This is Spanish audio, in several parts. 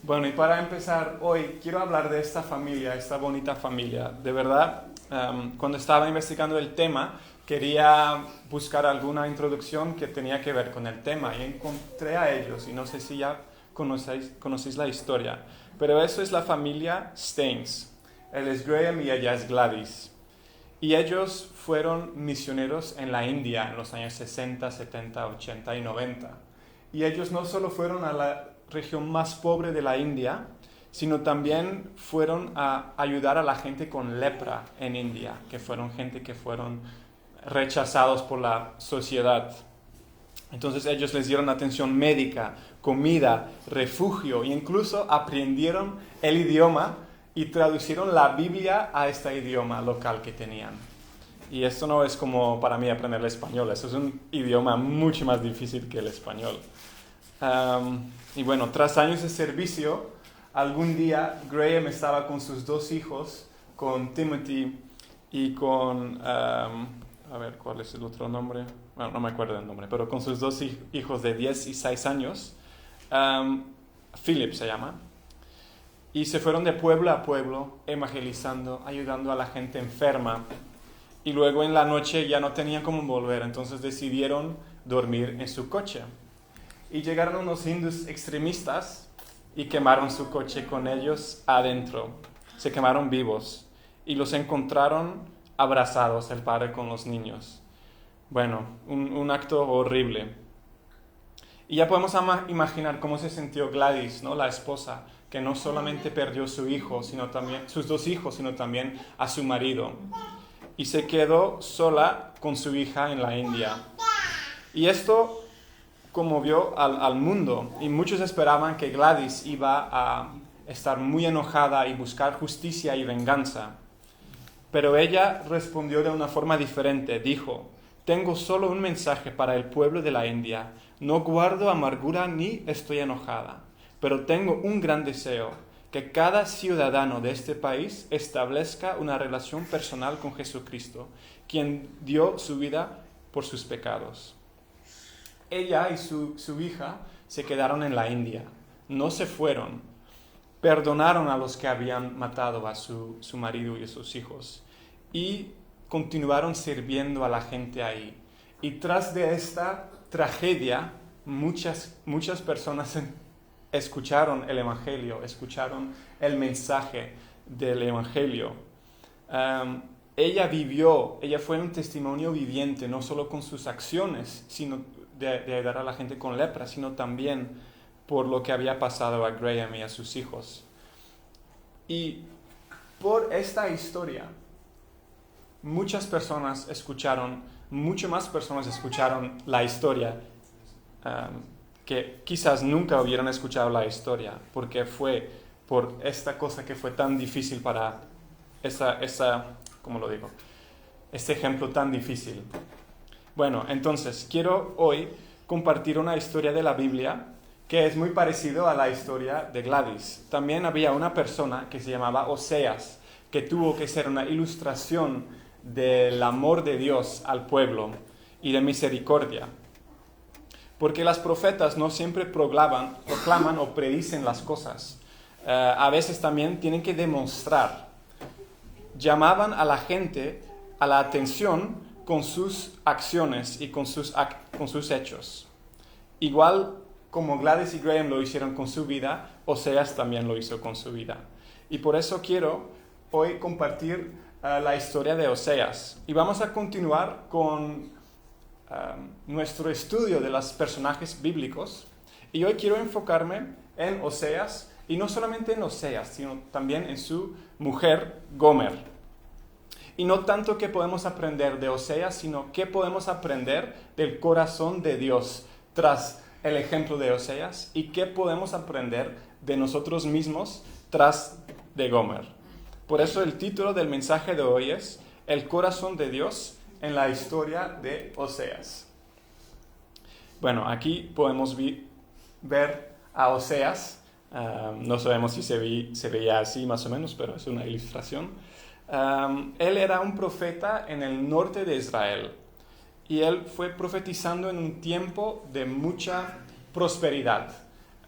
Bueno, y para empezar hoy quiero hablar de esta familia, esta bonita familia. De verdad, cuando estaba investigando el tema, quería buscar alguna introducción que tenía que ver con el tema y encontré a ellos, y no sé si ya conocéis la historia, pero eso es la familia Staines. Él es Graham y ella es Gladys. Y ellos fueron misioneros en la India en los años 60, 70, 80 y 90. Y ellos no solo fueron a la región más pobre de la India, sino también fueron a ayudar a la gente con lepra en India, que fueron gente que fueron rechazados por la sociedad. Entonces ellos les dieron atención médica, comida, refugio e incluso aprendieron el idioma y traducieron la Biblia a este idioma local que tenían. Y esto no es como para mí aprender el español, eso es un idioma mucho más difícil que el español. Y bueno, tras años de servicio, algún día Graham estaba con sus dos hijos, con Timothy y con, a ver, ¿cuál es el otro nombre? Bueno, no me acuerdo el nombre, pero con sus dos hijos de 10 y 6 años, Philip se llama, y se fueron de pueblo a pueblo evangelizando, ayudando a la gente enferma, y luego en la noche ya no tenían cómo volver, entonces decidieron dormir en su coche. Y llegaron unos hindúes extremistas y quemaron su coche con ellos adentro. Se quemaron vivos y los encontraron abrazados, el padre con los niños. Bueno, un acto horrible. Y ya podemos imaginar cómo se sintió Gladys, ¿no? La esposa, que no solamente perdió su hijo, sino también sus dos hijos, sino también a su marido. Y se quedó sola con su hija en la India. Y esto conmovió al mundo, y muchos esperaban que Gladys iba a estar muy enojada y buscar justicia y venganza. Pero ella respondió de una forma diferente. Dijo: tengo solo un mensaje para el pueblo de la India. No guardo amargura ni estoy enojada, pero tengo un gran deseo: que cada ciudadano de este país establezca una relación personal con Jesucristo, quien dio su vida por sus pecados. Ella y su hija se quedaron en la India, no se fueron, perdonaron a los que habían matado a su marido y a sus hijos y continuaron sirviendo a la gente ahí. Y tras de esta tragedia, muchas personas escucharon el Evangelio, escucharon el mensaje del Evangelio. Ella fue un testimonio viviente, no solo con sus acciones, sino de ayudar a la gente con lepra, sino también por lo que había pasado a Graham y a sus hijos. Y por esta historia, mucho más personas escucharon la historia, que quizás nunca hubieran escuchado la historia, porque fue por esta cosa que fue tan difícil para ¿cómo lo digo? Este ejemplo tan difícil. Bueno, entonces quiero hoy compartir una historia de la Biblia que es muy parecido a la historia de Gladys. También había una persona que se llamaba Oseas, que tuvo que ser una ilustración del amor de Dios al pueblo y de misericordia. Porque las profetas no siempre proclaman o predicen las cosas. A veces también tienen que demostrar. Llamaban a la gente a la atención con sus acciones y con sus hechos. Igual como Gladys y Graham lo hicieron con su vida, Oseas también lo hizo con su vida. Y por eso quiero hoy compartir la historia de Oseas. Y vamos a continuar con nuestro estudio de los personajes bíblicos. Y hoy quiero enfocarme en Oseas, y no solamente en Oseas, sino también en su mujer Gomer. Y no tanto qué podemos aprender de Oseas, sino qué podemos aprender del corazón de Dios tras el ejemplo de Oseas, y qué podemos aprender de nosotros mismos tras de Gomer. Por eso el título del mensaje de hoy es El corazón de Dios en la historia de Oseas. Bueno, aquí podemos ver a Oseas. No sabemos si se veía así más o menos, pero es una ilustración. Él era un profeta en el norte de Israel y él fue profetizando en un tiempo de mucha prosperidad.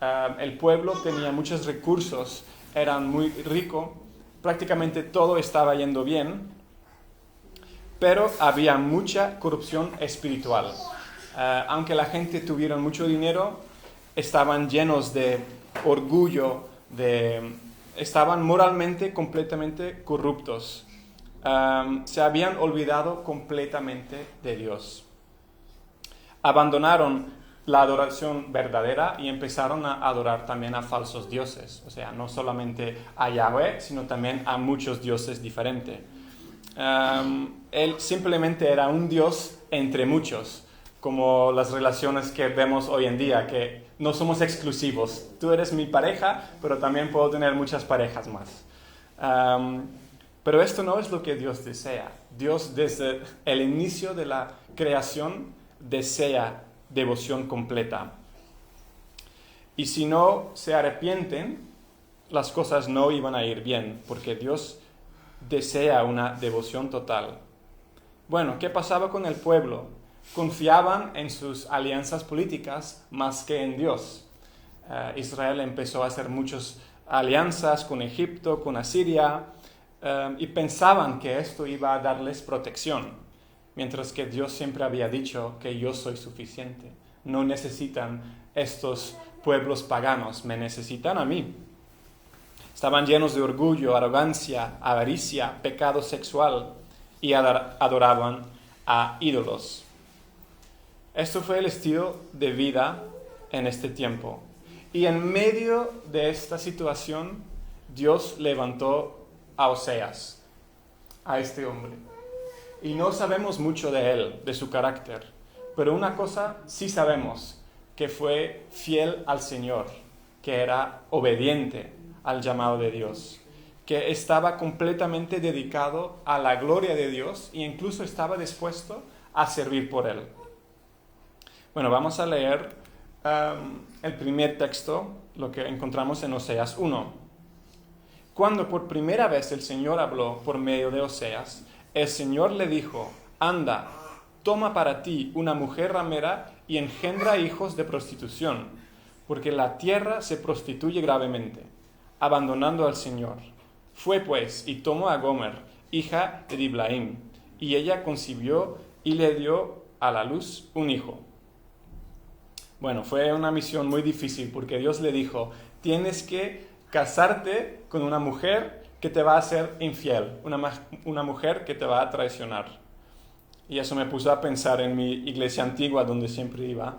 el pueblo tenía muchos recursos, eran muy ricos, prácticamente todo estaba yendo bien, pero había mucha corrupción espiritual. Aunque la gente tuviera mucho dinero, estaban llenos de orgullo, estaban moralmente completamente corruptos. Se habían olvidado completamente de Dios. Abandonaron la adoración verdadera y empezaron a adorar también a falsos dioses. O sea, no solamente a Yahweh, sino también a muchos dioses diferentes. Él simplemente era un Dios entre muchos, como las relaciones que vemos hoy en día, que no somos exclusivos. Tú eres mi pareja, pero también puedo tener muchas parejas más. Pero esto no es lo que Dios desea. Dios, desde el inicio de la creación, desea devoción completa. Y si no se arrepienten, las cosas no iban a ir bien, porque Dios desea una devoción total. Bueno, ¿qué pasaba con el pueblo? Confiaban en sus alianzas políticas más que en Dios. Israel empezó a hacer muchas alianzas con Egipto, con Asiria, y pensaban que esto iba a darles protección, mientras que Dios siempre había dicho que yo soy suficiente. No necesitan estos pueblos paganos, me necesitan a mí. Estaban llenos de orgullo, arrogancia, avaricia, pecado sexual y adoraban a ídolos. Esto fue el estilo de vida en este tiempo. Y en medio de esta situación, Dios levantó a Oseas, a este hombre. Y no sabemos mucho de él, de su carácter, pero una cosa sí sabemos, que fue fiel al Señor, que era obediente al llamado de Dios, que estaba completamente dedicado a la gloria de Dios e incluso estaba dispuesto a servir por él. Bueno, vamos a leer el primer texto, lo que encontramos en Oseas 1. Cuando por primera vez el Señor habló por medio de Oseas, el Señor le dijo: anda, toma para ti una mujer ramera y engendra hijos de prostitución, porque la tierra se prostituye gravemente, abandonando al Señor. Fue pues y tomó a Gomer, hija de Diblaim, y ella concibió y le dio a la luz un hijo. Bueno, fue una misión muy difícil porque Dios le dijo: tienes que casarte con una mujer que te va a ser infiel, una mujer que te va a traicionar. Y eso me puso a pensar en mi iglesia antigua donde siempre iba.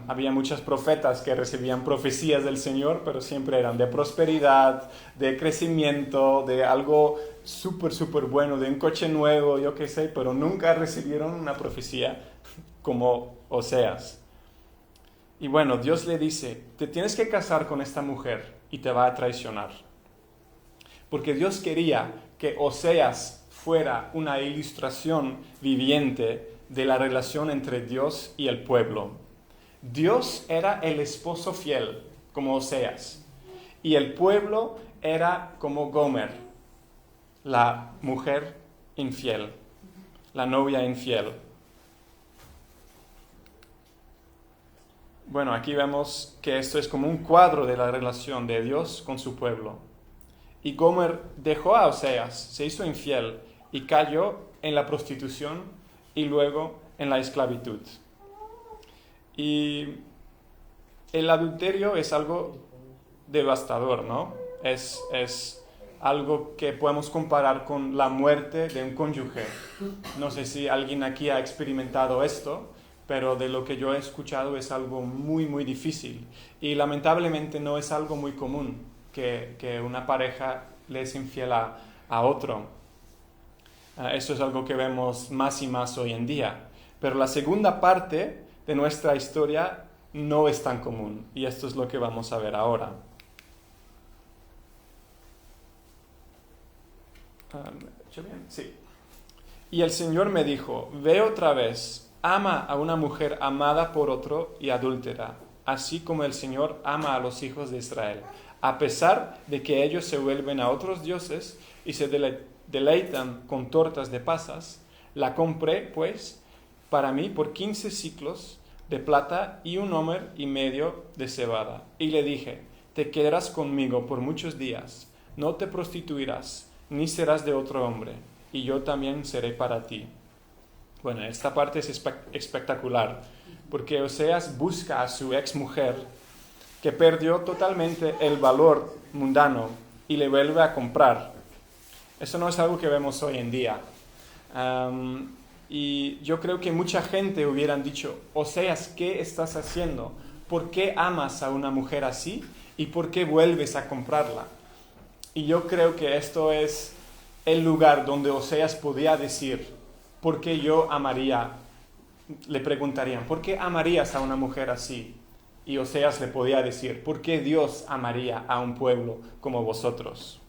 Había muchos profetas que recibían profecías del Señor, pero siempre eran de prosperidad, de crecimiento, de algo súper bueno, de un coche nuevo, yo qué sé, pero nunca recibieron una profecía como Oseas. Y bueno, Dios le dice: te tienes que casar con esta mujer y te va a traicionar. Porque Dios quería que Oseas fuera una ilustración viviente de la relación entre Dios y el pueblo. Dios era el esposo fiel, como Oseas, y el pueblo era como Gomer, la mujer infiel, la novia infiel. Bueno, aquí vemos que esto es como un cuadro de la relación de Dios con su pueblo. Y Gomer dejó a Oseas, se hizo infiel y cayó en la prostitución y luego en la esclavitud. Y el adulterio es algo devastador, ¿no? Es algo que podemos comparar con la muerte de un cónyuge. No sé si alguien aquí ha experimentado esto, pero de lo que yo he escuchado es algo muy difícil. Y lamentablemente no es algo muy común que una pareja le es infiel a otro. Eso es algo que vemos más y más hoy en día. Pero la segunda parte de nuestra historia no es tan común. Y esto es lo que vamos a ver ahora. ¿Hecho bien? Sí. Y el Señor me dijo: ve otra vez, ama a una mujer amada por otro y adúltera, así como el Señor ama a los hijos de Israel, a pesar de que ellos se vuelven a otros dioses y se deleitan con tortas de pasas. La compré, pues, para mí por 15 siclos, de plata y 1,5 de cebada. Y le dije, te quedarás conmigo por muchos días, no te prostituirás, ni serás de otro hombre, y yo también seré para ti. Bueno, esta parte es espectacular, porque Oseas busca a su exmujer, que perdió totalmente el valor mundano, y le vuelve a comprar. Eso no es algo que vemos hoy en día. Y yo creo que mucha gente hubieran dicho, Oseas, ¿qué estás haciendo? ¿Por qué amas a una mujer así? ¿Y por qué vuelves a comprarla? Y yo creo que esto es el lugar donde Oseas podía decir, ¿por qué yo amaría? Le preguntarían, ¿por qué amarías a una mujer así? Y Oseas le podía decir, ¿por qué Dios amaría a un pueblo como vosotros?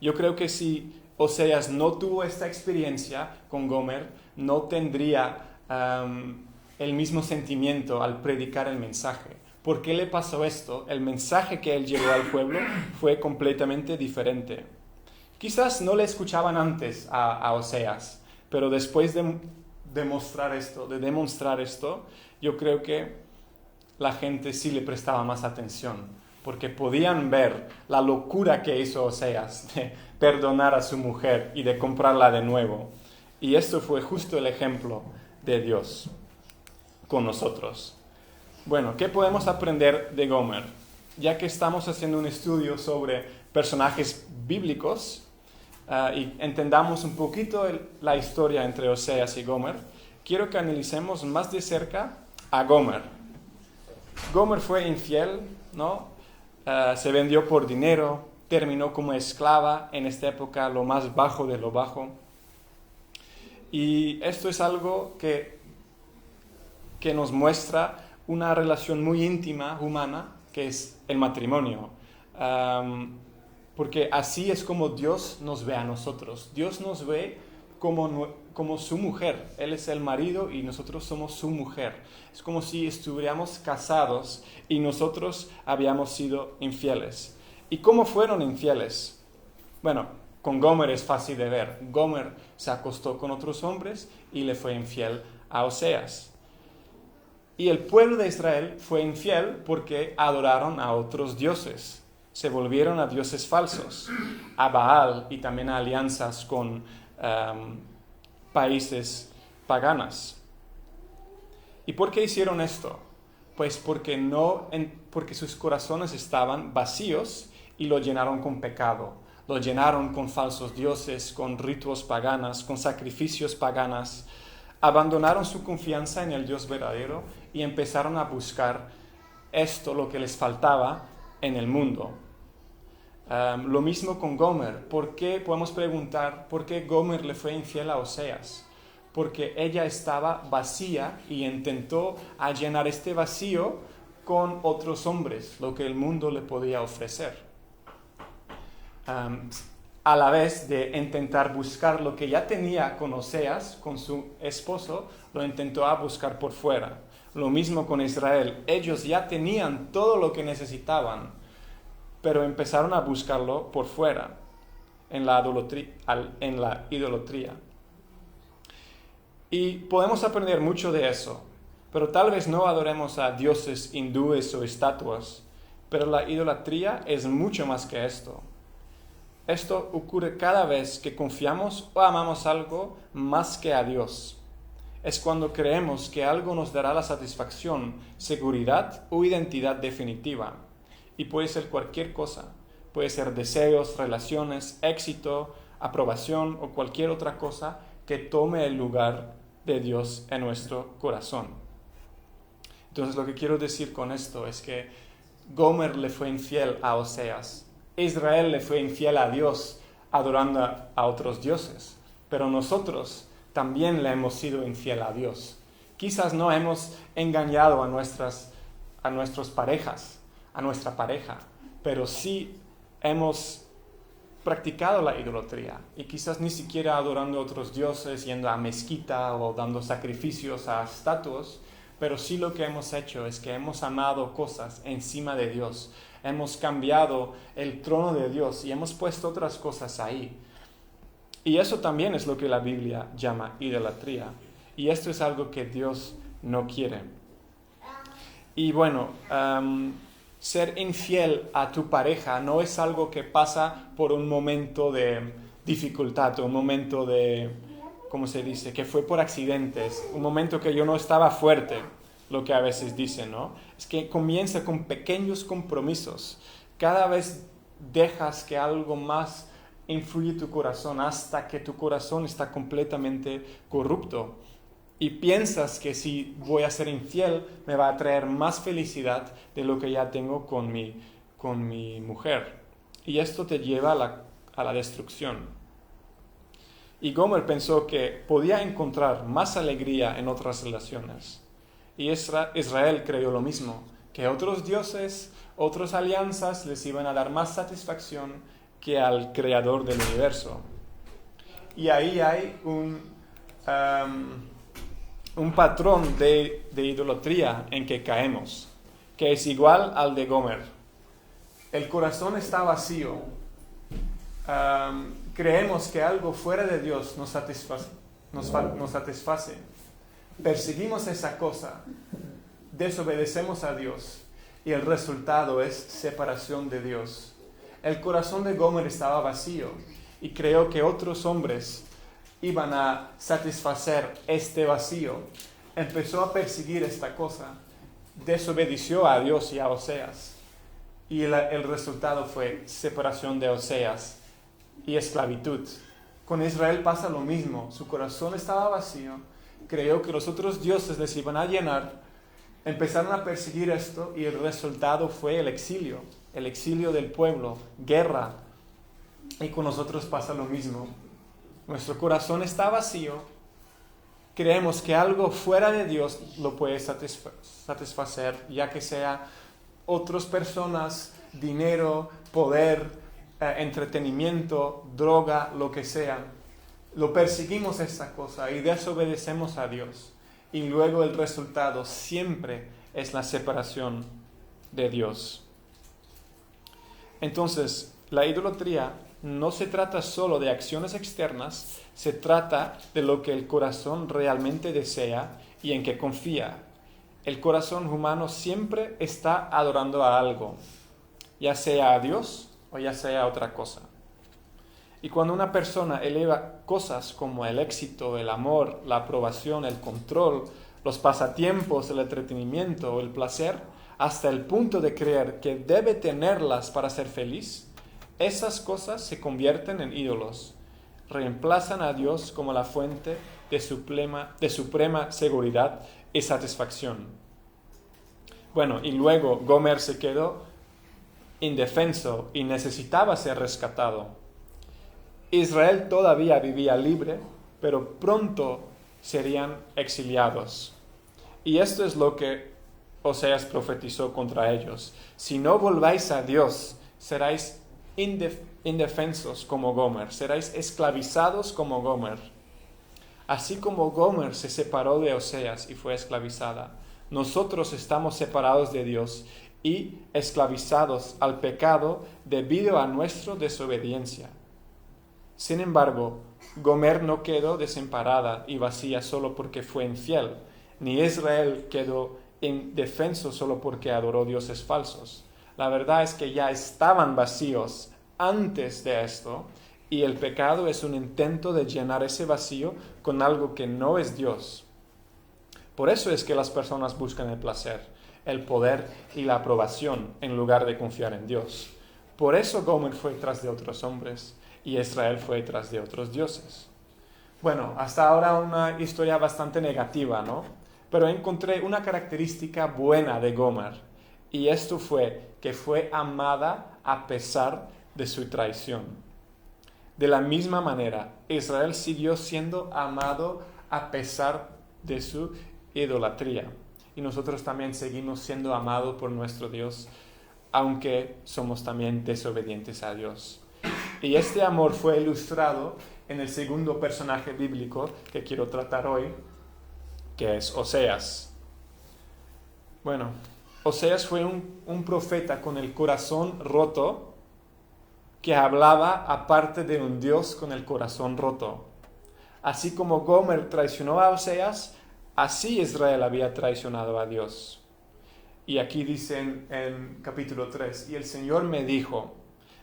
Yo creo que si Oseas no tuvo esta experiencia con Gomer, no tendría el mismo sentimiento al predicar el mensaje. ¿Por qué le pasó esto? El mensaje que él llevó al pueblo fue completamente diferente. Quizás no le escuchaban antes a Oseas, pero después de demonstrar esto, yo creo que la gente sí le prestaba más atención, porque podían ver la locura que hizo Oseas de perdonar a su mujer y de comprarla de nuevo. Y esto fue justo el ejemplo de Dios con nosotros. Bueno, ¿qué podemos aprender de Gomer? Ya que estamos haciendo un estudio sobre personajes bíblicos y entendamos un poquito la historia entre Oseas y Gomer, quiero que analicemos más de cerca a Gomer. Gomer fue infiel, ¿no? Se vendió por dinero, terminó como esclava en esta época, lo más bajo de lo bajo. Y esto es algo que nos muestra una relación muy íntima, humana, que es el matrimonio. Porque así es como Dios nos ve a nosotros. Dios nos ve como su mujer. Él es el marido y nosotros somos su mujer. Es como si estuviéramos casados y nosotros habíamos sido infieles. ¿Y cómo fueron infieles? Bueno, con Gomer es fácil de ver. Gomer se acostó con otros hombres y le fue infiel a Oseas. Y el pueblo de Israel fue infiel porque adoraron a otros dioses. Se volvieron a dioses falsos, a Baal y también a alianzas con países paganas. ¿Y por qué hicieron esto? Pues porque sus corazones estaban vacíos y lo llenaron con pecado. Lo llenaron con falsos dioses, con ritos paganos, con sacrificios paganos. Abandonaron su confianza en el Dios verdadero y empezaron a buscar lo que les faltaba en el mundo. Lo mismo con Gomer. Podemos preguntar, ¿por qué Gomer le fue infiel a Oseas? Porque ella estaba vacía y intentó llenar este vacío con otros hombres, lo que el mundo le podía ofrecer. A la vez de intentar buscar lo que ya tenía con Oseas, con su esposo, lo intentó buscar por fuera. Lo mismo con Israel. Ellos ya tenían todo lo que necesitaban, pero empezaron a buscarlo por fuera, en la idolatría. Y podemos aprender mucho de eso, pero tal vez no adoremos a dioses hindúes o estatuas, pero la idolatría es mucho más que esto. Esto ocurre cada vez que confiamos o amamos algo más que a Dios. Es cuando creemos que algo nos dará la satisfacción, seguridad o identidad definitiva. Y puede ser cualquier cosa. Puede ser deseos, relaciones, éxito, aprobación o cualquier otra cosa que tome el lugar de Dios en nuestro corazón. Entonces lo que quiero decir con esto es que Gomer le fue infiel a Oseas. Israel le fue infiel a Dios adorando a otros dioses, pero nosotros también le hemos sido infiel a Dios. Quizás no hemos engañado a nuestras parejas, a nuestra pareja, pero sí hemos practicado la idolatría y quizás ni siquiera adorando a otros dioses, yendo a mezquita o dando sacrificios a estatuas, pero sí lo que hemos hecho es que hemos amado cosas encima de Dios. Hemos cambiado el trono de Dios y hemos puesto otras cosas ahí. Y eso también es lo que la Biblia llama idolatría. Y esto es algo que Dios no quiere. Y bueno, ser infiel a tu pareja no es algo que pasa por un momento de dificultad, un momento de, ¿cómo se dice?, que fue por accidentes, un momento que yo no estaba fuerte, lo que a veces dicen, ¿no? Es que comienza con pequeños compromisos. Cada vez dejas que algo más influye tu corazón hasta que tu corazón está completamente corrupto. Y piensas que si voy a ser infiel me va a traer más felicidad de lo que ya tengo con mi mujer. Y esto te lleva a la destrucción. Y Gomer pensó que podía encontrar más alegría en otras relaciones. Y Israel creyó lo mismo, que otros dioses, otras alianzas les iban a dar más satisfacción que al creador del universo. Y ahí hay un patrón de idolatría en que caemos, que es igual al de Gomer. El corazón está vacío. Creemos que algo fuera de Dios nos satisface. Perseguimos esa cosa, desobedecemos a Dios y el resultado es separación de Dios. El corazón de Gomer estaba vacío y creyó que otros hombres iban a satisfacer este vacío. Empezó a perseguir esta cosa, desobedeció a Dios y a Oseas. Y el resultado fue separación de Oseas y esclavitud. Con Israel pasa lo mismo, su corazón estaba vacío, creyó que los otros dioses les iban a llenar, empezaron a perseguir esto y el resultado fue el exilio del pueblo, guerra. Y con nosotros pasa lo mismo. Nuestro corazón está vacío, creemos que algo fuera de Dios lo puede satisfacer, ya que sea otras personas, dinero, poder, entretenimiento, droga, lo que sea. Lo perseguimos esta cosa y desobedecemos a Dios. Y luego el resultado siempre es la separación de Dios. Entonces, la idolatría no se trata solo de acciones externas, se trata de lo que el corazón realmente desea y en que confía. El corazón humano siempre está adorando a algo, ya sea a Dios o ya sea a otra cosa. Y cuando una persona eleva cosas como el éxito, el amor, la aprobación, el control, los pasatiempos, el entretenimiento o el placer, hasta el punto de creer que debe tenerlas para ser feliz, esas cosas se convierten en ídolos, reemplazan a Dios como la fuente de suprema seguridad y satisfacción. Bueno, y luego Gomer se quedó indefenso y necesitaba ser rescatado. Israel todavía vivía libre, pero pronto serían exiliados. Y esto es lo que Oseas profetizó contra ellos. Si no volváis a Dios, seréis indefensos como Gomer, seréis esclavizados como Gomer. Así como Gomer se separó de Oseas y fue esclavizada, nosotros estamos separados de Dios y esclavizados al pecado debido a nuestra desobediencia. Sin embargo, Gomer no quedó desamparada y vacía solo porque fue infiel, ni Israel quedó indefenso solo porque adoró dioses falsos. La verdad es que ya estaban vacíos antes de esto, y el pecado es un intento de llenar ese vacío con algo que no es Dios. Por eso es que las personas buscan el placer, el poder y la aprobación en lugar de confiar en Dios. Por eso Gomer fue tras de otros hombres y Israel fue tras de otros dioses. Bueno, hasta ahora una historia bastante negativa, ¿no? Pero encontré una característica buena de Gomer, y esto fue que fue amada a pesar de su traición. De la misma manera, Israel siguió siendo amado a pesar de su idolatría. Y nosotros también seguimos siendo amados por nuestro Dios, aunque somos también desobedientes a Dios. Y este amor fue ilustrado en el segundo personaje bíblico que quiero tratar hoy, que es Oseas. Bueno, Oseas fue un profeta con el corazón roto, que hablaba aparte de un Dios con el corazón roto. Así como Gomer traicionó a Oseas, Así Israel había traicionado a Dios. Y aquí dicen en capítulo 3, y el Señor me dijo,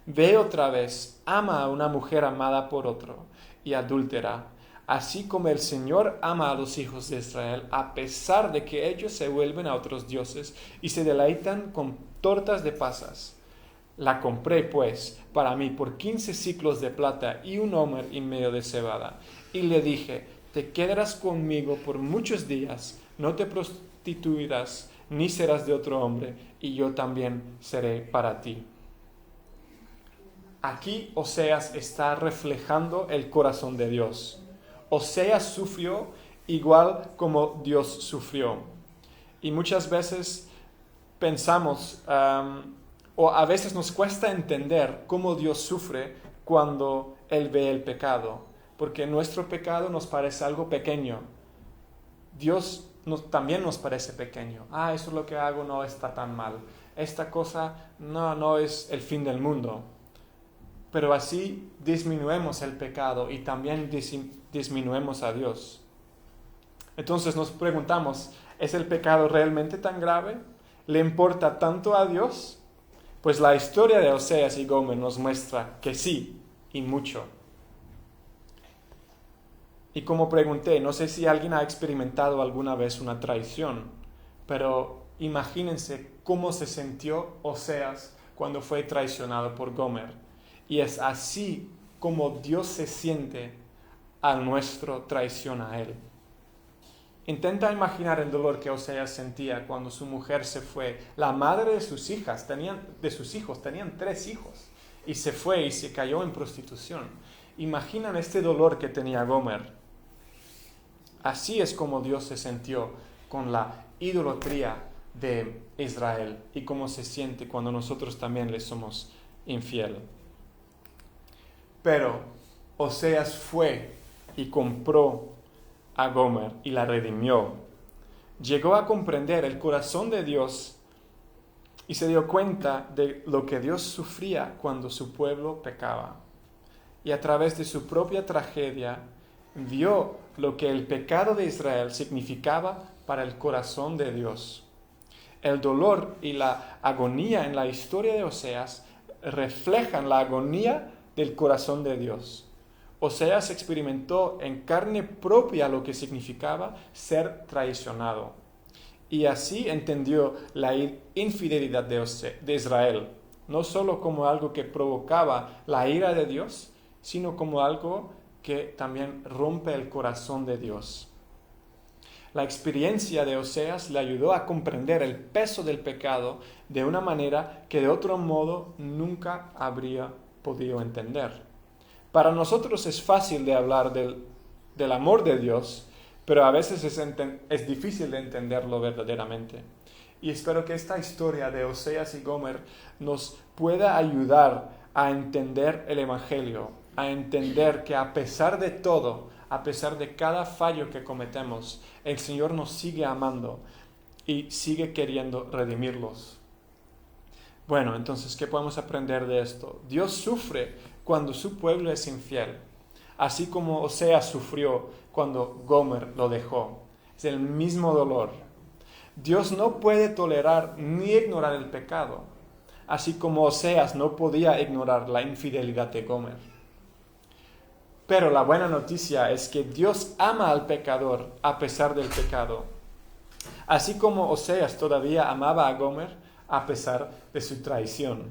ve otra vez, ama a una mujer amada por otro y adúltera, así como el Señor ama a los hijos de Israel, a pesar de que ellos se vuelven a otros dioses y se deleitan con tortas de pasas. La compré, pues, para mí por 15 siclos de plata y un homer y medio de cebada. Y le dije, te quedarás conmigo por muchos días, no te prostituirás, ni serás de otro hombre, y yo también seré para ti. Aquí Oseas está reflejando el corazón de Dios. Oseas sufrió igual como Dios sufrió. Y muchas veces pensamos, o a veces nos cuesta entender cómo Dios sufre cuando Él ve el pecado, porque nuestro pecado nos parece algo pequeño. Dios también nos parece pequeño. Eso es lo que hago, no está tan mal. Esta cosa no es el fin del mundo. Pero así disminuimos el pecado y también disminuimos a Dios. Entonces nos preguntamos, ¿es el pecado realmente tan grave? ¿Le importa tanto a Dios? Pues la historia de Oseas y Gomer nos muestra que sí, y mucho. Y como pregunté, no sé si alguien ha experimentado alguna vez una traición, pero imagínense cómo se sintió Oseas cuando fue traicionado por Gomer. Y es así como Dios se siente a nuestra traición a Él. Intenta imaginar el dolor que Oseas sentía cuando su mujer se fue. La madre de sus hijos, tenían 3 hijos, y se fue y se cayó en prostitución. Imaginan este dolor que tenía Gomer. Así es como Dios se sintió con la idolatría de Israel y cómo se siente cuando nosotros también le somos infiel. Pero Oseas fue y compró a Gomer y la redimió. Llegó a comprender el corazón de Dios y se dio cuenta de lo que Dios sufría cuando su pueblo pecaba. Y a través de su propia tragedia vio lo que el pecado de Israel significaba para el corazón de Dios. El dolor y la agonía en la historia de Oseas reflejan la agonía del corazón de Dios. Oseas experimentó en carne propia lo que significaba ser traicionado. Y así entendió la infidelidad de Israel, no solo como algo que provocaba la ira de Dios, sino como algo que también rompe el corazón de Dios. La experiencia de Oseas le ayudó a comprender el peso del pecado de una manera que de otro modo nunca habría podido entender. Para nosotros es fácil de hablar del amor de Dios, pero a veces es difícil de entenderlo verdaderamente. Y espero que esta historia de Oseas y Gomer nos pueda ayudar a entender el Evangelio, a entender que a pesar de todo, a pesar de cada fallo que cometemos, el Señor nos sigue amando y sigue queriendo redimirlos. Bueno, entonces, ¿qué podemos aprender de esto? Dios sufre cuando su pueblo es infiel, así como Oseas sufrió cuando Gomer lo dejó. Es el mismo dolor. Dios no puede tolerar ni ignorar el pecado, así como Oseas no podía ignorar la infidelidad de Gomer. Pero la buena noticia es que Dios ama al pecador a pesar del pecado, así como Oseas todavía amaba a Gomer a pesar de su traición.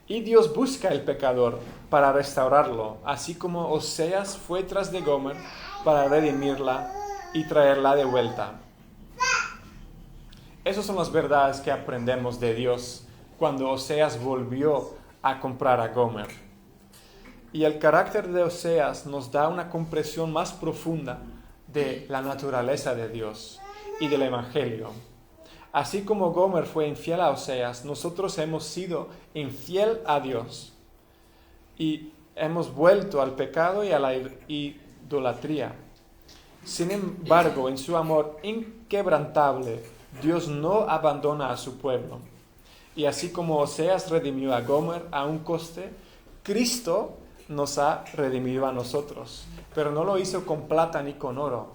Y Dios busca el pecador para restaurarlo, así como Oseas fue tras de Gomer para redimirla y traerla de vuelta. Esas son las verdades que aprendemos de Dios cuando Oseas volvió a comprar a Gomer. Y el carácter de Oseas nos da una comprensión más profunda de la naturaleza de Dios y del Evangelio. Así como Gomer fue infiel a Oseas, nosotros hemos sido infiel a Dios y hemos vuelto al pecado y a la idolatría. Sin embargo, en su amor inquebrantable, Dios no abandona a su pueblo. Y así como Oseas redimió a Gomer a un coste, Cristo nos ha redimido a nosotros, pero no lo hizo con plata ni con oro.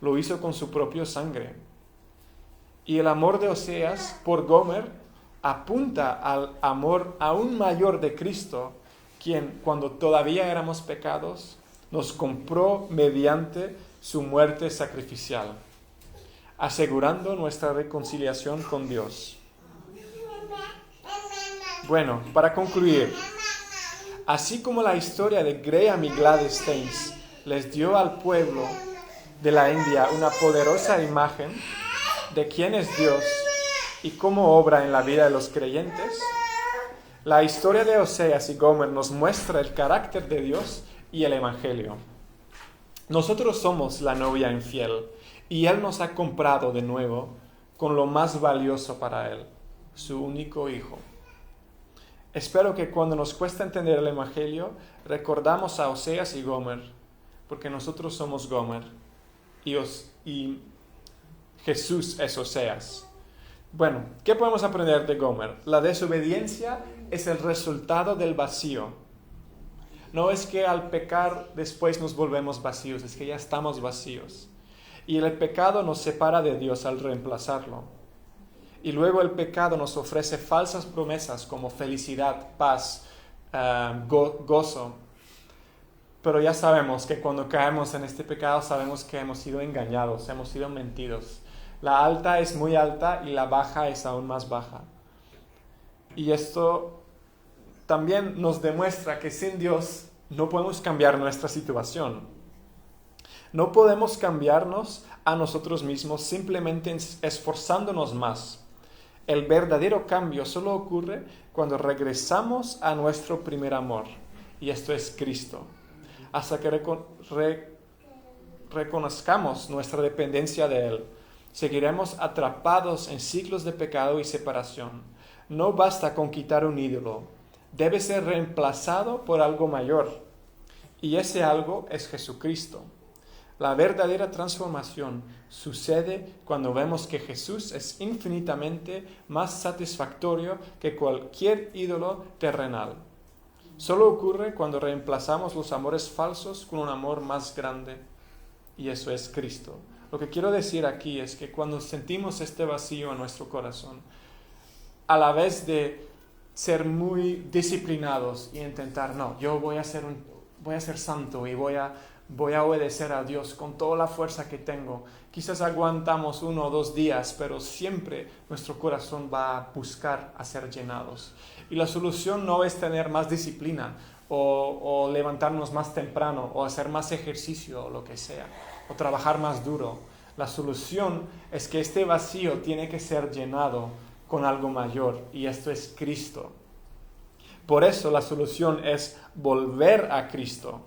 lo hizo con su propia sangre. Y el amor de Oseas por Gomer apunta al amor aún mayor de Cristo, quien, cuando todavía éramos pecados, nos compró mediante su muerte sacrificial, asegurando nuestra reconciliación con Dios. Bueno, para concluir, así como la historia de Graham y Gladys Staines les dio al pueblo de la India una poderosa imagen de quién es Dios y cómo obra en la vida de los creyentes, la historia de Oseas y Gomer nos muestra el carácter de Dios y el Evangelio. Nosotros somos la novia infiel y Él nos ha comprado de nuevo con lo más valioso para Él, su único Hijo. Espero que cuando nos cuesta entender el Evangelio, recordamos a Oseas y Gomer, porque nosotros somos Gomer y Jesús es Oseas. Bueno, ¿qué podemos aprender de Gomer? La desobediencia es el resultado del vacío. No es que al pecar después nos volvemos vacíos, es que ya estamos vacíos. Y el pecado nos separa de Dios al reemplazarlo. Y luego el pecado nos ofrece falsas promesas como felicidad, paz, gozo. Pero ya sabemos que cuando caemos en este pecado sabemos que hemos sido engañados, hemos sido mentidos. La alta es muy alta y la baja es aún más baja. Y esto también nos demuestra que sin Dios no podemos cambiar nuestra situación. No podemos cambiarnos a nosotros mismos simplemente esforzándonos más. El verdadero cambio solo ocurre cuando regresamos a nuestro primer amor, y esto es Cristo. Hasta que reconozcamos nuestra dependencia de Él, seguiremos atrapados en ciclos de pecado y separación. No basta con quitar un ídolo, debe ser reemplazado por algo mayor, y ese algo es Jesucristo. La verdadera transformación sucede cuando vemos que Jesús es infinitamente más satisfactorio que cualquier ídolo terrenal. Solo ocurre cuando reemplazamos los amores falsos con un amor más grande, y eso es Cristo. Lo que quiero decir aquí es que cuando sentimos este vacío en nuestro corazón, a la vez de ser muy disciplinados y intentar, no, yo voy a ser santo y voy a obedecer a Dios con toda la fuerza que tengo. Quizás aguantamos 1 o 2 días, pero siempre nuestro corazón va a buscar a ser llenados. Y la solución no es tener más disciplina o levantarnos más temprano o hacer más ejercicio o lo que sea, o trabajar más duro. La solución es que este vacío tiene que ser llenado con algo mayor, y esto es Cristo. Por eso la solución es volver a Cristo.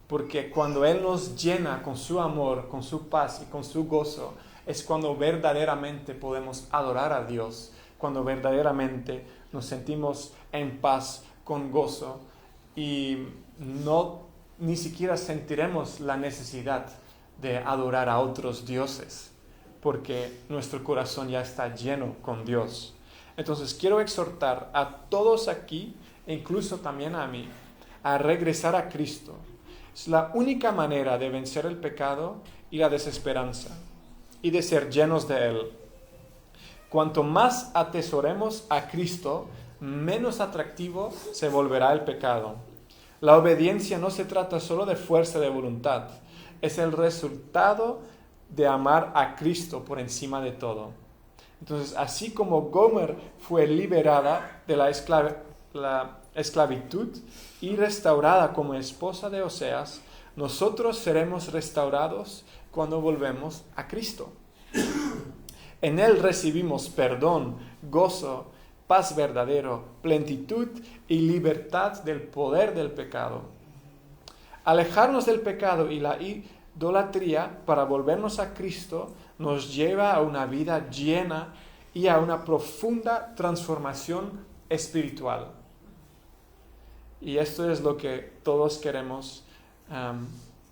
Porque cuando Él nos llena con su amor, con su paz y con su gozo, es cuando verdaderamente podemos adorar a Dios, cuando verdaderamente nos sentimos en paz, con gozo, y ni siquiera sentiremos la necesidad de adorar a otros dioses, porque nuestro corazón ya está lleno con Dios. Entonces quiero exhortar a todos aquí, e incluso también a mí, a regresar a Cristo. Es la única manera de vencer el pecado y la desesperanza, y de ser llenos de Él. Cuanto más atesoremos a Cristo, menos atractivo se volverá el pecado. La obediencia no se trata solo de fuerza de voluntad, es el resultado de amar a Cristo por encima de todo. Entonces, así como Gomer fue liberada de la esclavitud y restaurada como esposa de Oseas, nosotros seremos restaurados cuando volvemos a Cristo. En Él recibimos perdón, gozo, paz verdadero, plenitud y libertad del poder del pecado. Alejarnos del pecado y la idolatría para volvernos a Cristo nos lleva a una vida llena y a una profunda transformación espiritual. Y esto es lo que todos queremos,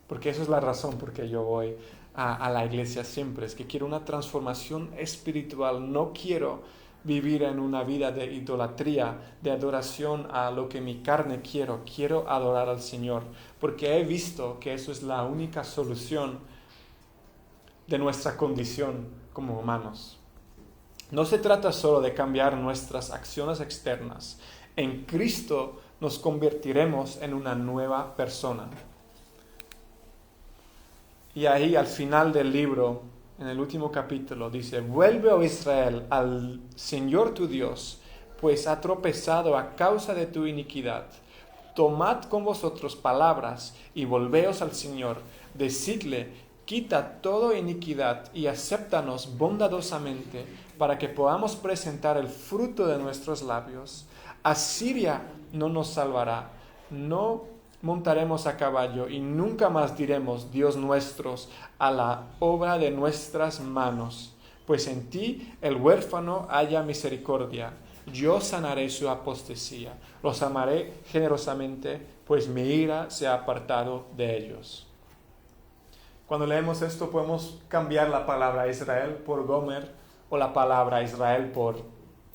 porque eso es la razón por que yo voy a la iglesia siempre, es que quiero una transformación espiritual. No quiero vivir en una vida de idolatría, de adoración a lo que mi carne quiero adorar al Señor, porque he visto que eso es la única solución de nuestra condición como humanos. No se trata solo de cambiar nuestras acciones externas. En Cristo nos convertiremos en una nueva persona. Y ahí al final del libro, en el último capítulo, dice: vuelve, oh Israel, al Señor tu Dios, pues ha tropezado a causa de tu iniquidad. Tomad con vosotros palabras y volveos al Señor. Decidle: quita toda iniquidad y acéptanos bondadosamente, para que podamos presentar el fruto de nuestros labios. Asiria no nos salvará, no montaremos a caballo y nunca más diremos: Dios nuestros, a la obra de nuestras manos. Pues en ti el huérfano haya misericordia. Yo sanaré su apostasía, los amaré generosamente, pues mi ira se ha apartado de ellos. Cuando leemos esto podemos cambiar la palabra Israel por Gomer, o la palabra Israel por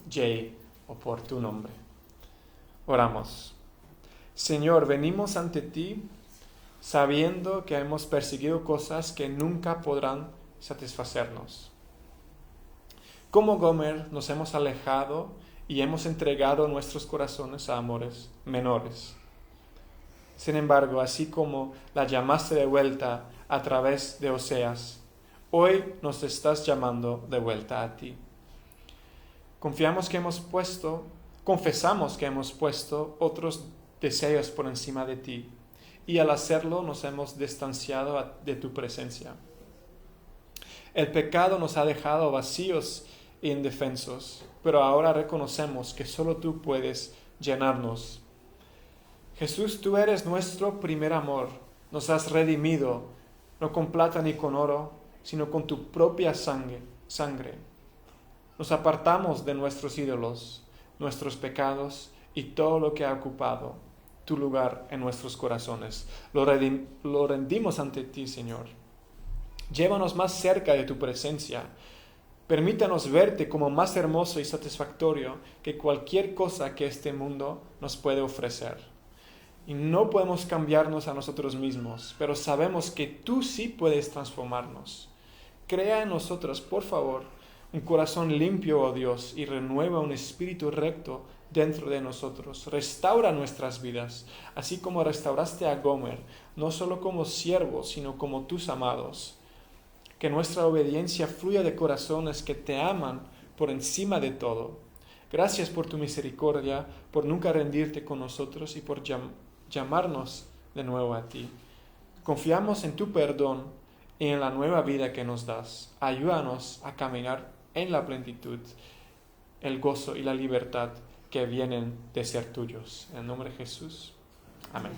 Jay, o por tu nombre. Oramos. Señor, venimos ante ti sabiendo que hemos perseguido cosas que nunca podrán satisfacernos. Como Gomer nos hemos alejado y hemos entregado nuestros corazones a amores menores. Sin embargo, así como la llamaste de vuelta a través de Oseas, hoy nos estás llamando de vuelta a ti. Confesamos que hemos puesto otros deseos por encima de ti, y al hacerlo nos hemos distanciado de tu presencia. El pecado nos ha dejado vacíos e indefensos, pero ahora reconocemos que solo tú puedes llenarnos. Jesús, tú eres nuestro primer amor. Nos has redimido, no con plata ni con oro, sino con tu propia sangre. Nos apartamos de nuestros ídolos, nuestros pecados y todo lo que ha ocupado tu lugar en nuestros corazones. Lo rendimos ante ti, Señor. Llévanos más cerca de tu presencia. Permítanos verte como más hermoso y satisfactorio que cualquier cosa que este mundo nos puede ofrecer. Y no podemos cambiarnos a nosotros mismos, pero sabemos que tú sí puedes transformarnos. Crea en nosotros, por favor, un corazón limpio, oh Dios, y renueva un espíritu recto dentro de nosotros. Restaura nuestras vidas, así como restauraste a Gomer, no solo como siervos, sino como tus amados. Que nuestra obediencia fluya de corazones que te aman por encima de todo. Gracias por tu misericordia, por nunca rendirte con nosotros y por llamarnos de nuevo a ti. Confiamos en tu perdón y en la nueva vida que nos das. Ayúdanos a caminar en la plenitud, el gozo y la libertad que vienen de ser tuyos. En el nombre de Jesús. Amén.